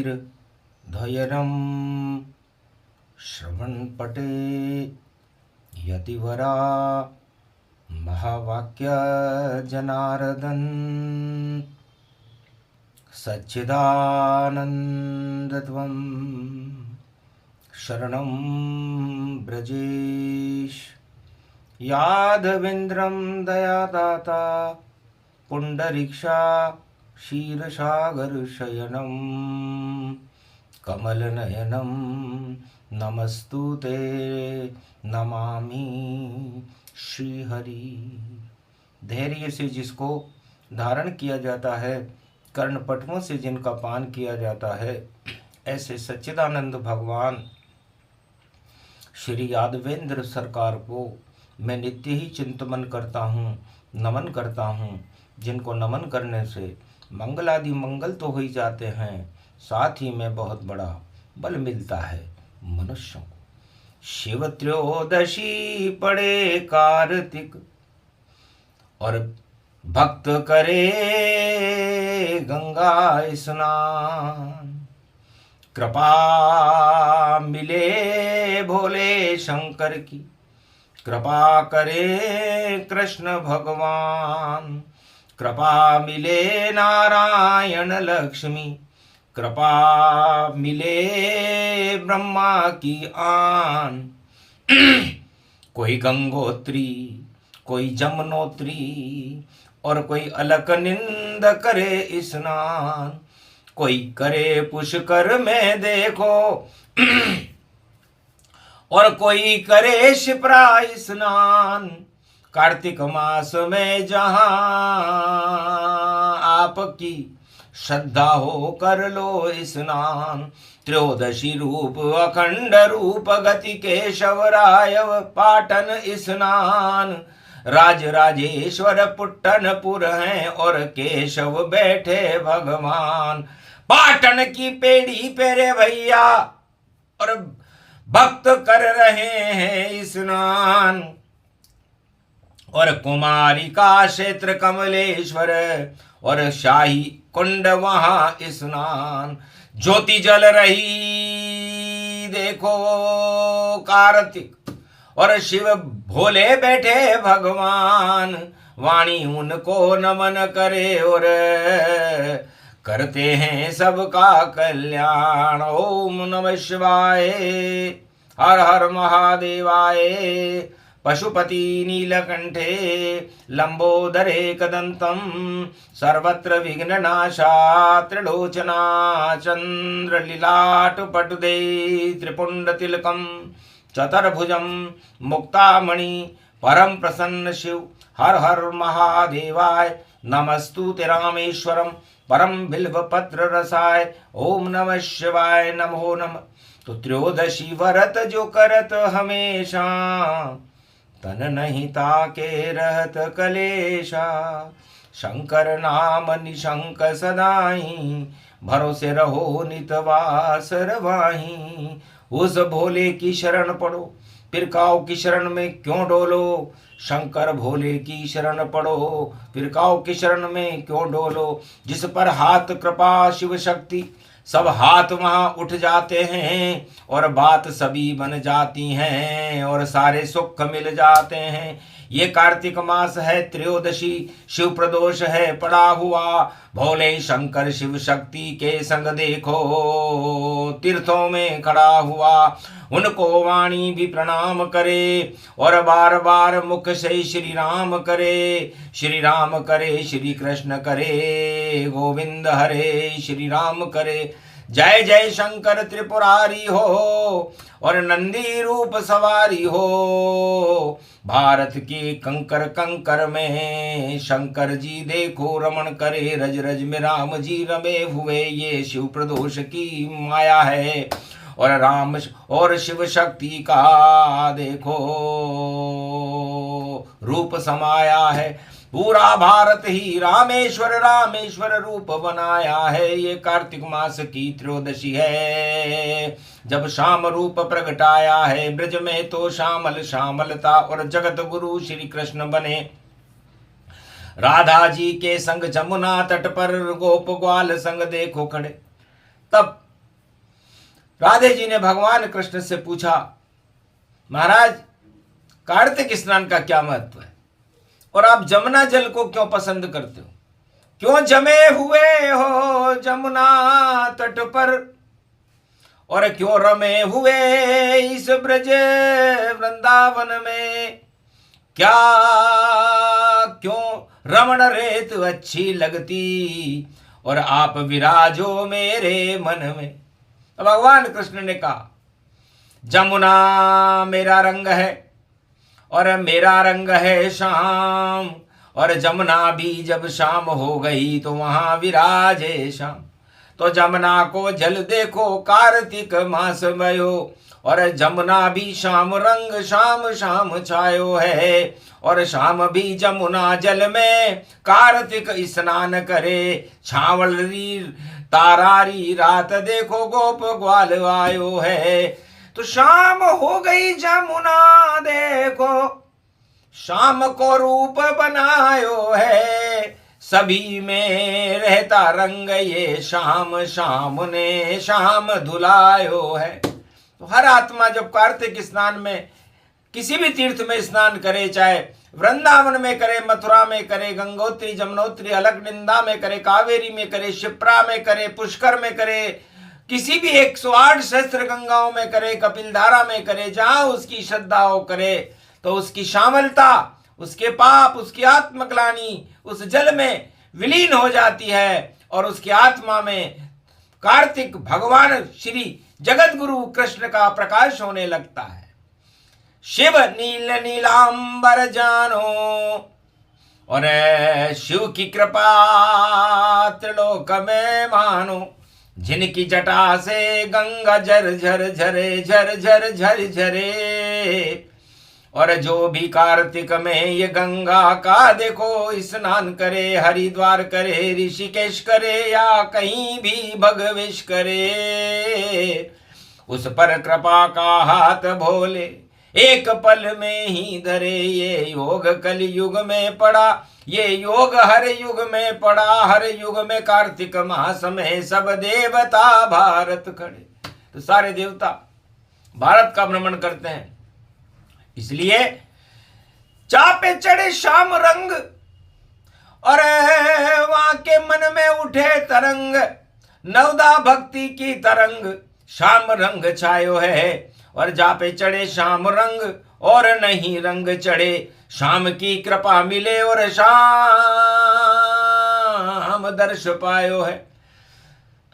धैर्यं श्रवणपटे यतिवरा महावाक्य जनार्दन सच्चिदानन्दत्वं शरणं ब्रजेश यादवेन्द्रं दयादाता पुण्डरीक्षा क्षीरसागरशयनं कमलनयनं नमस्तुते नमामि श्रीहरि। धैर्य से जिसको धारण किया जाता है, कर्णपटुओं से जिनका पान किया जाता है, ऐसे सच्चिदानंद भगवान श्री यादवेंद्र सरकार को मैं नित्य ही चिंतन करता हूँ, नमन करता हूँ, जिनको नमन करने से मंगलादि मंगल तो हो ही जाते हैं, साथ ही में बहुत बड़ा बल मिलता है मनुष्यों को। शिव त्रयोदशी पड़े कार्तिक और भक्त करे गंगा स्नान, कृपा मिले भोले शंकर की, कृपा करे कृष्ण भगवान, कृपा मिले नारायण लक्ष्मी, कृपा मिले ब्रह्मा की आन। कोई गंगोत्री, कोई जमुनोत्री और कोई अलकनिंद करे स्नान, कोई करे पुष्कर में देखो और कोई करे शिप्रा स्नान। कार्तिक मास में जहाँ आपकी श्रद्धा हो कर लो स्नान। त्रयोदशी रूप अखंड रूप गति केशवराय पाटन स्नान। राज राजेश्वर पुट्टनपुर हैं और केशव बैठे भगवान। पाटन की पेड़ी पेरे भैया और भक्त कर रहे हैं स्नान। और कुमारी का क्षेत्र कमलेश्वर और शाही कुंड वहां स्नान। ज्योति जल रही देखो कार्तिक और शिव भोले बैठे भगवान। वाणी उनको नमन करे और करते हैं सबका कल्याण। ओम नमः शिवाय, हर हर महादेवाय। पशुपति नीलकंठे लंबोदरे कदंतम सर्वत्र विघ्ननाशा त्रिलोचना चंद्रलीलाट पटुदे त्रिपुंड तिलकम चतुर्भुजम मुक्तामणि परम प्रसन्न शिव। हर हर महादेवाय। नमस्तुते रामेश्वरम परम बिल्वपत्र रसाय। ओम नमः शिवाय नमो नमः। तो त्रयोदशी व्रत जो करत हमेशा, तन नहीं ताके रहत कलेशा। शंकर नाम निशंक सदाई, भरोसे रहो नितवास रवाही। उस भोले की शरण पड़ो, फिर काऊ की शरण में क्यों डोलो। शंकर भोले की शरण पड़ो, फिर काऊ की शरण में क्यों डोलो। जिस पर हाथ कृपा शिव शक्ति, सब हाथ वहां उठ जाते हैं और बात सभी बन जाती हैं और सारे सुख मिल जाते हैं। ये कार्तिक मास है, त्रयोदशी शिव प्रदोष है पड़ा हुआ। भोले शंकर शिव शक्ति के संग देखो तीर्थों में खड़ा हुआ। उनको वाणी भी प्रणाम करे और बार बार मुख से श्री राम करे। श्री राम करे, श्री कृष्ण करे, गोविंद हरे श्री राम करे। जय जय शंकर त्रिपुरारी हो और नंदी रूप सवारी हो। भारत के कंकर कंकर में शंकर जी देखो रमण करे। रज रज में राम जी रमे हुए, ये शिव प्रदोष की माया है। और राम और शिव शक्ति का देखो रूप समाया है। पूरा भारत ही रामेश्वर रामेश्वर रूप बनाया है। ये कार्तिक मास की त्रयोदशी है, जब शाम रूप प्रगटाया है। ब्रज में तो श्यामल श्यामलता और जगत गुरु श्री कृष्ण बने। राधा जी के संग जमुना तट पर गोप ग्वाल संग देखो खड़े। तब राधे जी ने भगवान कृष्ण से पूछा, महाराज कार्तिक स्नान का क्या महत्व है और आप जमुना जल को क्यों पसंद करते हो? क्यों जमे हुए हो जमुना तट पर और क्यों रमे हुए इस ब्रज वृंदावन में? क्या क्यों रमण रेत अच्छी लगती और आप विराजो मेरे मन में? तो भगवान कृष्ण ने कहा, जमुना मेरा रंग है और मेरा रंग है शाम, और जमुना भी जब शाम हो गई तो वहां विराजे शाम। तो जमुना को जल देखो कार्तिक मास भयो, और जमुना भी शाम रंग शाम शाम छायो है, और शाम भी जमुना जल में कार्तिक स्नान करे। छावलरी तारारी रात देखो गोप ग्वाल आयो है। तो शाम हो गई जमुना देखो, शाम को रूप बनायो है, सभी में रहता रंग ये शाम, शाम ने शाम धुलायो है। तो हर आत्मा जब कार्तिक स्नान में किसी भी तीर्थ में स्नान करे, चाहे वृंदावन में करे, मथुरा में करे, गंगोत्री जमुनोत्री अलकनंदा में करे, कावेरी में करे, शिप्रा में करे, पुष्कर में करे, किसी भी 108 सहस्त्र गंगाओं में करे, कपिलधारा में करे, जहां उसकी श्रद्धा हो करे, तो उसकी शामलता, उसके पाप, उसकी आत्मग्लानि उस जल में विलीन हो जाती है और उसकी आत्मा में कार्तिक भगवान श्री जगत गुरु कृष्ण का प्रकाश होने लगता है। शिव नील नीलांबर जानो, और शिव की कृपा त्रिलोक में मानो, जिनकी जटा से गंगा झर झर झरे झर झर झर झरे। और जो भी कार्तिक में ये गंगा का देखो स्नान करे, हरिद्वार करे, ऋषिकेश करे या कहीं भी भगवेश करे, उस पर कृपा का हाथ भोले एक पल में ही धरे। ये योग कल युग में पड़ा, ये योग हर युग में पड़ा, हर युग में कार्तिक मास में सब देवता भारत खड़े। तो सारे देवता भारत का भ्रमण करते हैं, इसलिए चापे चढ़े शाम रंग, और वहां के मन में उठे तरंग, नवदा भक्ति की तरंग, शाम रंग छायो है। और जापे चढ़े शाम रंग और नहीं रंग चढ़े, शाम की कृपा मिले और शाम दर्श पायो है।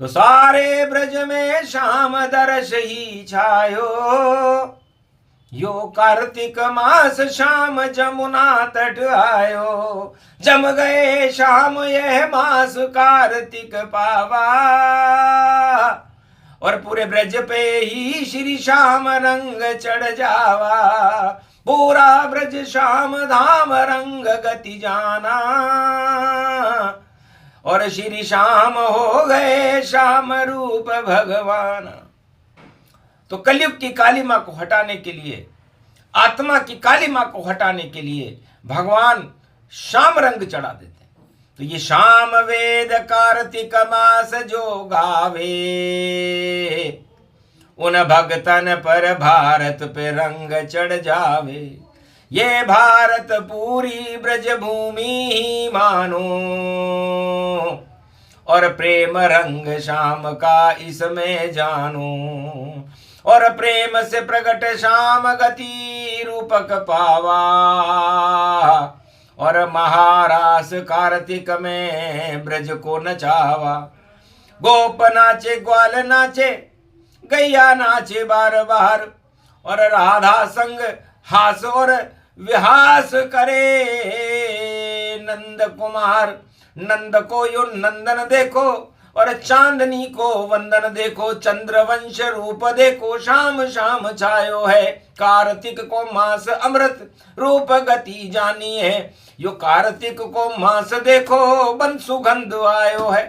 तो सारे ब्रज में शाम दर्श ही छायो, यो कार्तिक मास शाम जमुना तट आयो। जम गए शाम यह मास कार्तिक पावा, और पूरे ब्रज पे ही श्री श्याम रंग चढ़ जावा। पूरा ब्रज श्याम धाम रंग गति जाना, और श्री श्याम हो गए श्याम रूप भगवान। तो कलयुग की काली मां को हटाने के लिए, आत्मा की काली मां को हटाने के लिए भगवान श्याम रंग चढ़ा देते हैं। तो ये शाम वेद कार्तिक मास जो गावे, उन भगतन पर भारत पे रंग चढ़ जावे। ये भारत पूरी ब्रज भूमि ही मानो, और प्रेम रंग शाम का इसमें जानो। और प्रेम से प्रगट शाम गति रूपक पावा, और महारास कार्तिक में ब्रज को नचावा। गोप नाचे ग्वाल नाचे गैया नाचे बार बार, और राधा संग हास और विहास करे नंद कुमार। नंद को यो नंदन देखो, और चांदनी को वंदन देखो, चंद्रवंश रूप देखो, शाम शाम छायो है। कार्तिक को मास अमृत रूप गति जानी है, यो कार्तिक को मास देखो बन सुगंध आयो है।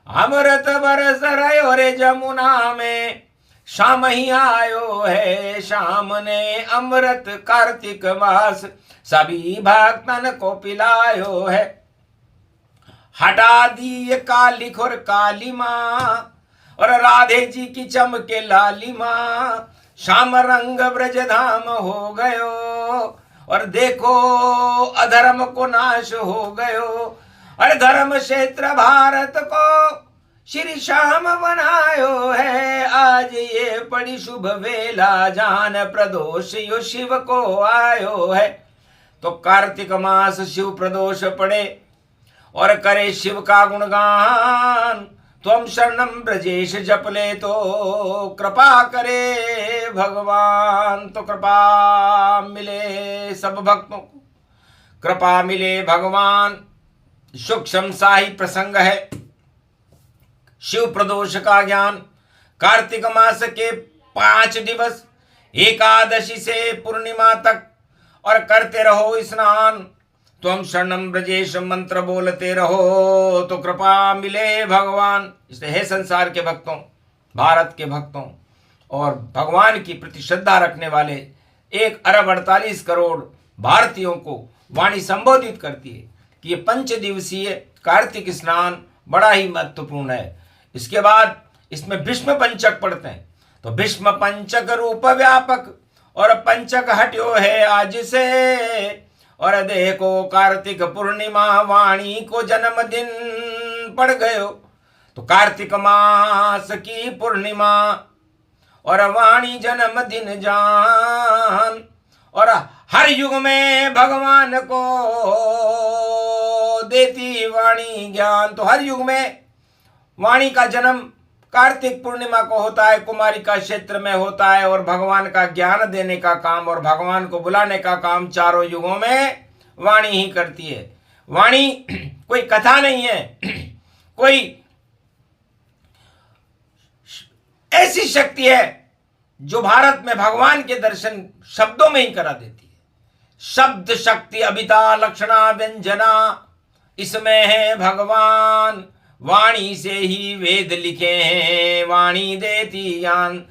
अमृत बरस रयो रे जमुना में, शाम ही आयो है शाम ने अमृत कार्तिक मास, सभी भक्तन को पिलायो है। हटा दी ये काली खोर काली माँ, और राधे जी की चमके लालिमा, श्याम रंग ब्रज धाम हो गयो। और देखो अधर्म को नाश हो गयो, और धर्म क्षेत्र भारत को श्री श्याम बनायो है। आज ये बड़ी शुभ वेला, जान प्रदोष यो शिव को आयो है। तो कार्तिक मास शिव प्रदोष पड़े और करे शिव का गुणगान, त्वम शरणम ब्रजेश जप ले तो कृपा करे भगवान। तो कृपा मिले सब भक्तों को, कृपा मिले भगवान। सूक्ष्म सा ही प्रसंग है शिव प्रदोष का ज्ञान। कार्तिक मास के 5 दिवस एकादशी से पूर्णिमा तक और करते रहो स्नान। तुम शरणम ब्रजेश मंत्र बोलते रहो तो कृपा मिले भगवान। इसलिए हे संसार के भक्तों, भारत के भक्तों और भगवान की प्रति श्रद्धा रखने वाले 1 अरब 48 करोड़ भारतीयों को वाणी संबोधित करती है कि ये 5 दिवसीय कार्तिक स्नान बड़ा ही महत्वपूर्ण है। इसके बाद इसमें भीष्म पंचक पढ़ते हैं। तो भीष्म पंचक रूप व्यापक और पंचक हट्यो है आज से। और देखो कार्तिक पूर्णिमा वाणी को जन्मदिन पड़ गयो। तो कार्तिक मास की पूर्णिमा और वाणी जन्मदिन जान। और हर युग में भगवान को देती वाणी ज्ञान। तो हर युग में वाणी का जन्म कार्तिक पूर्णिमा को होता है, कुमारिका क्षेत्र में होता है। और भगवान का ज्ञान देने का काम और भगवान को बुलाने का काम चारों युगों में वाणी ही करती है। वाणी कोई कथा नहीं है, कोई ऐसी शक्ति है जो भारत में भगवान के दर्शन शब्दों में ही करा देती है। शब्द शक्ति अभिता लक्षणा व्यंजना, इसमें है भगवान। वाणी से ही वेद लिखे हैं, वाणी देती ज्ञान।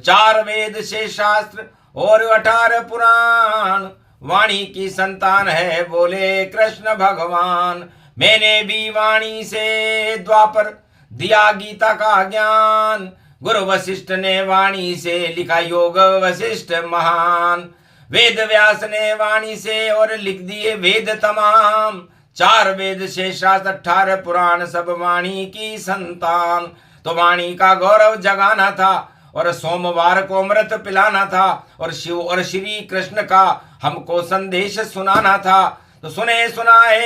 4 वेद से शास्त्र और 18 पुराण, वाणी की संतान है बोले कृष्ण भगवान। मैंने भी वाणी से द्वापर दिया गीता का ज्ञान। गुरु वशिष्ठ ने वाणी से लिखा योग वशिष्ठ महान। वेद व्यास ने वाणी से और लिख दिए वेद तमाम। 4 वेद से शास्त्र 18 पुराण, सब वाणी की संतान। तो वाणी का गौरव जगाना था और सोमवार को अमृत पिलाना था और शिव और श्री कृष्ण का हमको संदेश सुनाना था। तो सुने सुनाए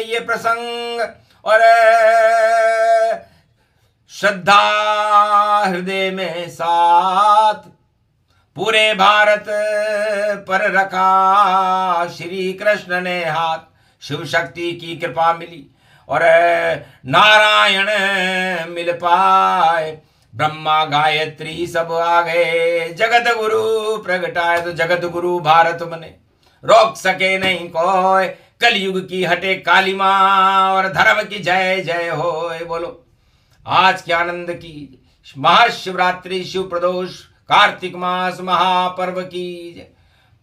ये प्रसंग और श्रद्धा हृदय में साथ पूरे भारत पर रखा श्री कृष्ण ने हाथ। शिव शक्ति की कृपा मिली और नारायण मिल पाए। ब्रह्मा गायत्री सब आ गए, जगत गुरु प्रगटाए। तो जगत गुरु भारत बने, रोक सके नहीं कोई। कलयुग की हटे काली माँ और धर्म की जय जय होए। बोलो आज के आनंद की महाशिवरात्रि शिव प्रदोष कार्तिक मास महापर्व की जय।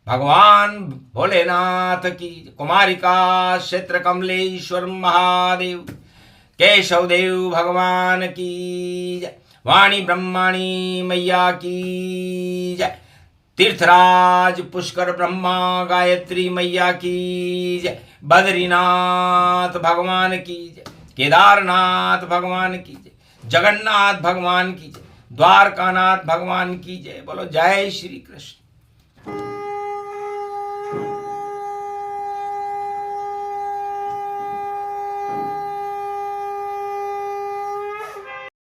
भगवान भोलेनाथ की, कुमारिका क्षेत्र कमलेश्वर महादेव, केशव देव भगवान की जय। वाणी ब्रह्माणी मैया की जय। तीर्थराज पुष्कर ब्रह्मा गायत्री मैया की जय। बद्रीनाथ भगवान की जय। केदारनाथ भगवान की जय। जगन्नाथ भगवान की जय। द्वारकानाथ भगवान की जय। बोलो जय श्री कृष्ण।